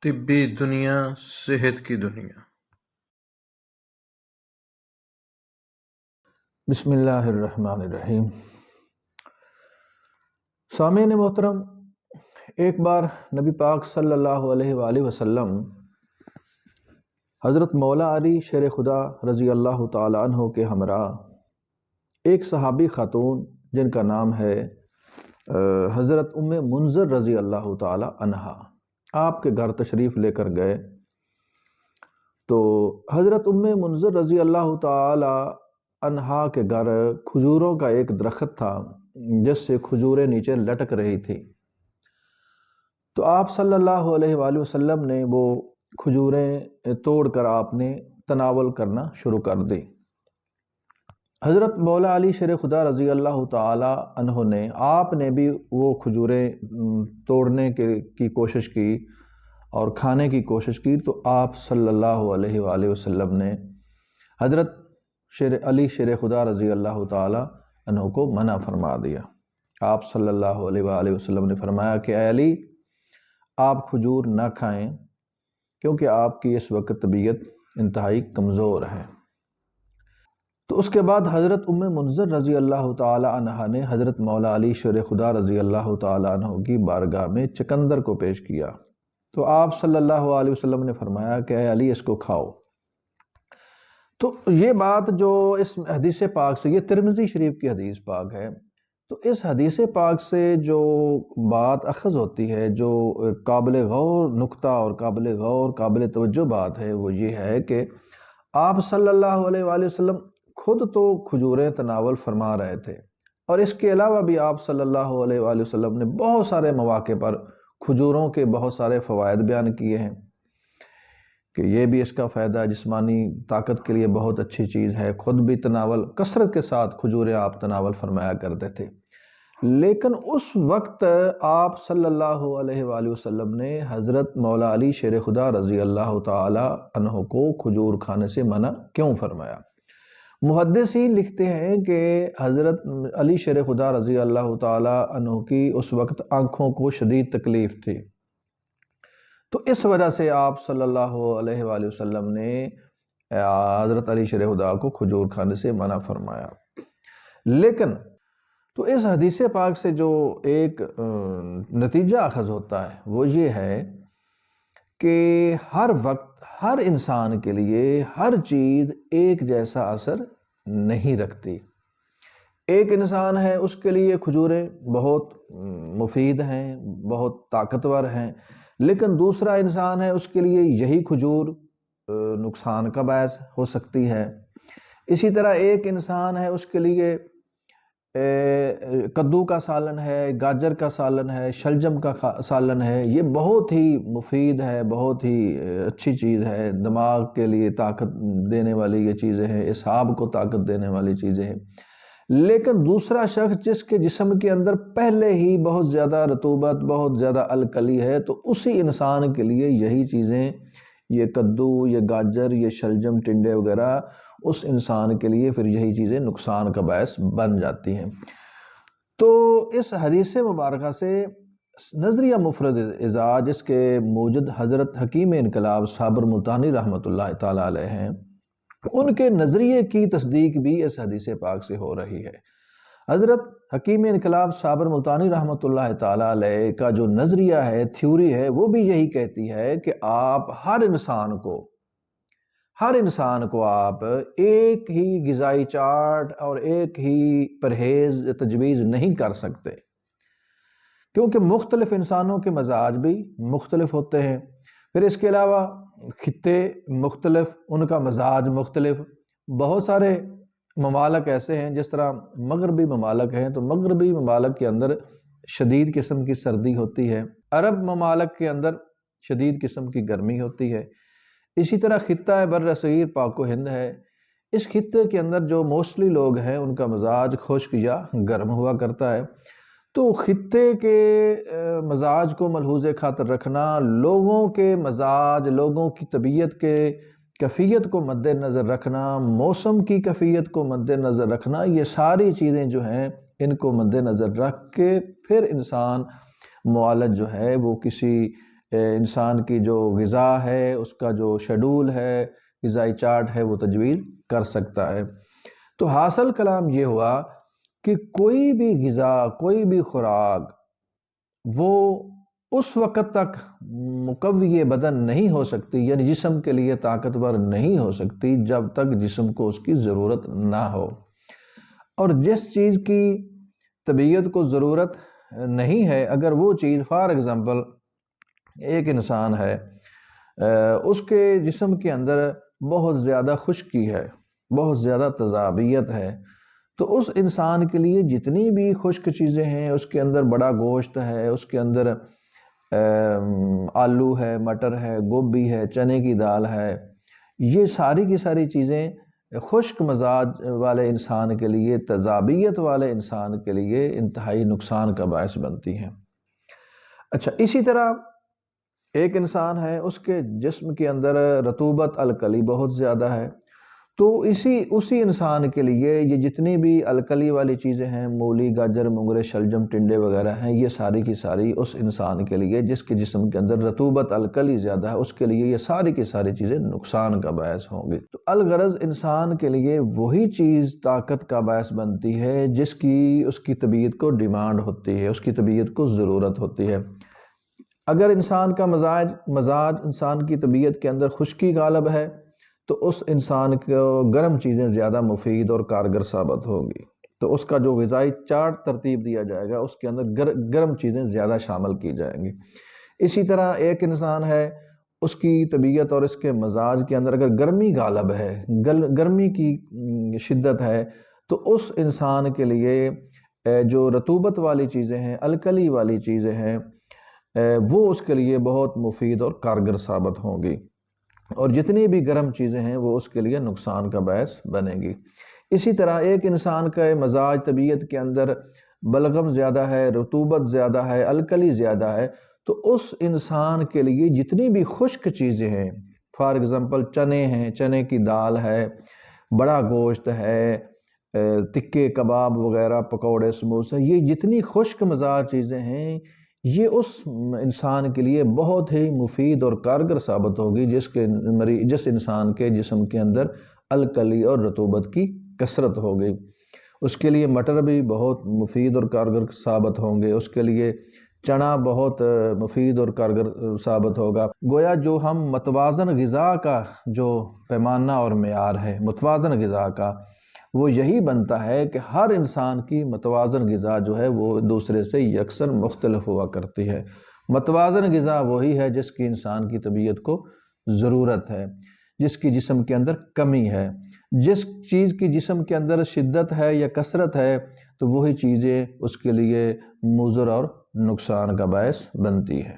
طبی دنیا، صحت کی دنیا۔ بسم اللہ الرحمن الرحیم۔ سامعین محترم، ایک بار نبی پاک صلی اللہ علیہ وآلہ وسلم حضرت مولا علی شیر خدا رضی اللہ تعالیٰ عنہ کے ہمراہ ایک صحابی خاتون جن کا نام ہے حضرت ام منذر رضی اللہ تعالیٰ عنہا، آپ کے گھر تشریف لے کر گئے تو حضرت ام منذر رضی اللہ تعالیٰ عنہا کے گھر کھجوروں کا ایک درخت تھا جس سے کھجوریں نیچے لٹک رہی تھی۔ تو آپ صلی اللہ علیہ وآلہ وسلم نے وہ کھجوریں توڑ کر آپ نے تناول کرنا شروع کر دی۔ حضرت مولا علی شیر خدا رضی اللہ تعالی عنہ نے آپ نے بھی وہ کھجوریں توڑنے کی کوشش کی اور کھانے کی کوشش کی، تو آپ صلی اللہ علیہ وآلہ وسلم نے حضرت علی شیر خدا رضی اللہ تعالی عنہ کو منع فرما دیا۔ آپ صلی اللہ علیہ وآلہ وسلم نے فرمایا کہ اے علی، آپ کھجور نہ کھائیں کیونکہ آپ کی اس وقت طبیعت انتہائی کمزور ہے۔ تو اس کے بعد حضرت ام منذر رضی اللہ تعالی عنہ نے حضرت مولا علی شیر خدا رضی اللہ تعالی عنہ کی بارگاہ میں چقندر کو پیش کیا، تو آپ صلی اللہ علیہ وسلم نے فرمایا کہ اے علی، اس کو کھاؤ۔ تو یہ بات جو اس حدیث پاک سے، یہ ترمذی شریف کی حدیث پاک ہے، تو اس حدیث پاک سے جو بات اخذ ہوتی ہے، جو قابل غور نکتہ اور قابل غور قابل توجہ بات ہے، وہ یہ ہے کہ آپ صلی اللہ علیہ وآلہ وسلم خود تو کھجوریں تناول فرما رہے تھے، اور اس کے علاوہ بھی آپ صلی اللہ علیہ وآلہ وسلم نے بہت سارے مواقع پر کھجوروں کے بہت سارے فوائد بیان کیے ہیں کہ یہ بھی اس کا فائدہ جسمانی طاقت کے لیے بہت اچھی چیز ہے۔ خود بھی تناول کثرت کے ساتھ کھجوریں آپ تناول فرمایا کرتے تھے، لیکن اس وقت آپ صلی اللہ علیہ وآلہ وسلم نے حضرت مولا علی شیر خدا رضی اللہ تعالی عنہ کو کھجور کھانے سے منع کیوں فرمایا؟ محدثین لکھتے ہیں کہ حضرت علی شیر خدا رضی اللہ تعالی عنہ کی اس وقت آنکھوں کو شدید تکلیف تھی، تو اس وجہ سے آپ صلی اللہ علیہ وآلہ وسلم نے حضرت علی شیر خدا کو کھجور کھانے سے منع فرمایا۔ لیکن تو اس حدیث پاک سے جو ایک نتیجہ اخذ ہوتا ہے وہ یہ ہے کہ ہر وقت ہر انسان کے لیے ہر چیز ایک جیسا اثر نہیں رکھتی۔ ایک انسان ہے، اس کے لیے کھجوریں بہت مفید ہیں، بہت طاقتور ہیں، لیکن دوسرا انسان ہے، اس کے لیے یہی کھجور نقصان کا باعث ہو سکتی ہے۔ اسی طرح ایک انسان ہے، اس کے لیے کدو کا سالن ہے، گاجر کا سالن ہے، شلجم کا سالن ہے، یہ بہت ہی مفید ہے، بہت ہی اچھی چیز ہے، دماغ کے لیے طاقت دینے والی یہ چیزیں ہیں، اعصاب کو طاقت دینے والی چیزیں ہیں۔ لیکن دوسرا شخص جس کے جسم کے اندر پہلے ہی بہت زیادہ رطوبت، بہت زیادہ الکلی ہے، تو اسی انسان کے لیے یہی چیزیں، یہ کدو، یہ گاجر، یہ شلجم، ٹنڈے وغیرہ، اس انسان کے لیے پھر یہی چیزیں نقصان کا باعث بن جاتی ہیں۔ تو اس حدیث مبارکہ سے نظریہ مفرد ازا جس کے موجد حضرت حکیم انقلاب صابر ملتانی رحمۃ اللہ تعالیٰ علیہ ہیں، ان کے نظریے کی تصدیق بھی اس حدیث پاک سے ہو رہی ہے۔ حضرت حکیم انقلاب صابر ملتانی رحمۃ اللہ تعالیٰ علیہ کا جو نظریہ ہے، تھیوری ہے، وہ بھی یہی کہتی ہے کہ آپ ہر انسان کو آپ ایک ہی غذائی چارٹ اور ایک ہی پرہیز تجویز نہیں کر سکتے، کیونکہ مختلف انسانوں کے مزاج بھی مختلف ہوتے ہیں، پھر اس کے علاوہ خطے مختلف، ان کا مزاج مختلف۔ بہت سارے ممالک ایسے ہیں، جس طرح مغربی ممالک ہیں، تو مغربی ممالک کے اندر شدید قسم کی سردی ہوتی ہے، عرب ممالک کے اندر شدید قسم کی گرمی ہوتی ہے۔ اسی طرح خطہ بر صغیر پاک و ہند ہے، اس خطے کے اندر جو موسٹلی لوگ ہیں ان کا مزاج خشک یا گرم ہوا کرتا ہے۔ تو خطے کے مزاج کو ملحوظ خاطر رکھنا، لوگوں کے مزاج، لوگوں کی طبیعت کے کیفیت کو مد نظر رکھنا، موسم کی کیفیت کو مد نظر رکھنا، یہ ساری چیزیں جو ہیں ان کو مد نظر رکھ کے پھر انسان معالج جو ہے وہ کسی انسان کی جو غذا ہے، اس کا جو شیڈول ہے، غذائی چارٹ ہے، وہ تجویز کر سکتا ہے۔ تو حاصل کلام یہ ہوا کہ کوئی بھی غذا، کوئی بھی خوراک وہ اس وقت تک مقوی بدن نہیں ہو سکتی، یعنی جسم کے لیے طاقتور نہیں ہو سکتی جب تک جسم کو اس کی ضرورت نہ ہو۔ اور جس چیز کی طبیعت کو ضرورت نہیں ہے، اگر وہ چیز فار ایگزامپل ایک انسان ہے، اس کے جسم کے اندر بہت زیادہ خشکی ہے، بہت زیادہ تذابیت ہے، تو اس انسان کے لیے جتنی بھی خشک چیزیں ہیں، اس کے اندر بڑا گوشت ہے، اس کے اندر آلو ہے، مٹر ہے، گوبھی ہے، چنے کی دال ہے، یہ ساری کی ساری چیزیں خشک مزاج والے انسان کے لیے، تذابیت والے انسان کے لیے انتہائی نقصان کا باعث بنتی ہیں۔ اچھا، اسی طرح ایک انسان ہے، اس کے جسم کے اندر رطوبت الکلی بہت زیادہ ہے، تو اسی انسان کے لیے یہ جتنی بھی الکلی والی چیزیں ہیں، مولی، گاجر، مونگرے، شلجم، ٹنڈے وغیرہ ہیں، یہ ساری کی ساری اس انسان کے لیے جس کے جسم کے اندر رطوبت الکلی زیادہ ہے، اس کے لیے یہ ساری کی ساری چیزیں نقصان کا باعث ہوں گی۔ تو الغرض انسان کے لیے وہی چیز طاقت کا باعث بنتی ہے جس کی اس کی طبیعت کو ڈیمانڈ ہوتی ہے، اس کی طبیعت کو ضرورت ہوتی ہے۔ اگر انسان کا مزاج انسان کی طبیعت کے اندر خشکی غالب ہے تو اس انسان کو گرم چیزیں زیادہ مفید اور کارگر ثابت ہوں گی، تو اس کا جو غذائی چارٹ ترتیب دیا جائے گا، اس کے اندر گرم چیزیں زیادہ شامل کی جائیں گی۔ اسی طرح ایک انسان ہے، اس کی طبیعت اور اس کے مزاج کے اندر اگر گرمی غالب ہے، گرمی کی شدت ہے، تو اس انسان کے لیے جو رطوبت والی چیزیں ہیں، الکلی والی چیزیں ہیں، وہ اس کے لیے بہت مفید اور کارگر ثابت ہوں گی، اور جتنی بھی گرم چیزیں ہیں وہ اس کے لیے نقصان کا باعث بنے گی۔ اسی طرح ایک انسان کا مزاج طبیعت کے اندر بلغم زیادہ ہے، رطوبت زیادہ ہے، الکلی زیادہ ہے، تو اس انسان کے لیے جتنی بھی خشک چیزیں ہیں، فار ایگزامپل چنے ہیں، چنے کی دال ہے، بڑا گوشت ہے، تکے کباب وغیرہ، پکوڑے، سموسے، یہ جتنی خشک مزاج چیزیں ہیں، یہ اس انسان کے لیے بہت ہی مفید اور کارگر ثابت ہوگی جس انسان کے جسم کے اندر الکلی اور رطوبت کی کثرت ہوگی۔ اس کے لیے مٹر بھی بہت مفید اور کارگر ثابت ہوں گے، اس کے لیے چنا بہت مفید اور کارگر ثابت ہوگا۔ گویا جو ہم متوازن غذا کا جو پیمانہ اور معیار ہے، متوازن غذا کا، وہ یہی بنتا ہے کہ ہر انسان کی متوازن غذا جو ہے وہ دوسرے سے یکسر مختلف ہوا کرتی ہے۔ متوازن غذا وہی ہے جس کی انسان کی طبیعت کو ضرورت ہے، جس کی جسم کے اندر کمی ہے۔ جس چیز کی جسم کے اندر شدت ہے یا کثرت ہے، تو وہی چیزیں اس کے لیے مضر اور نقصان کا باعث بنتی ہے۔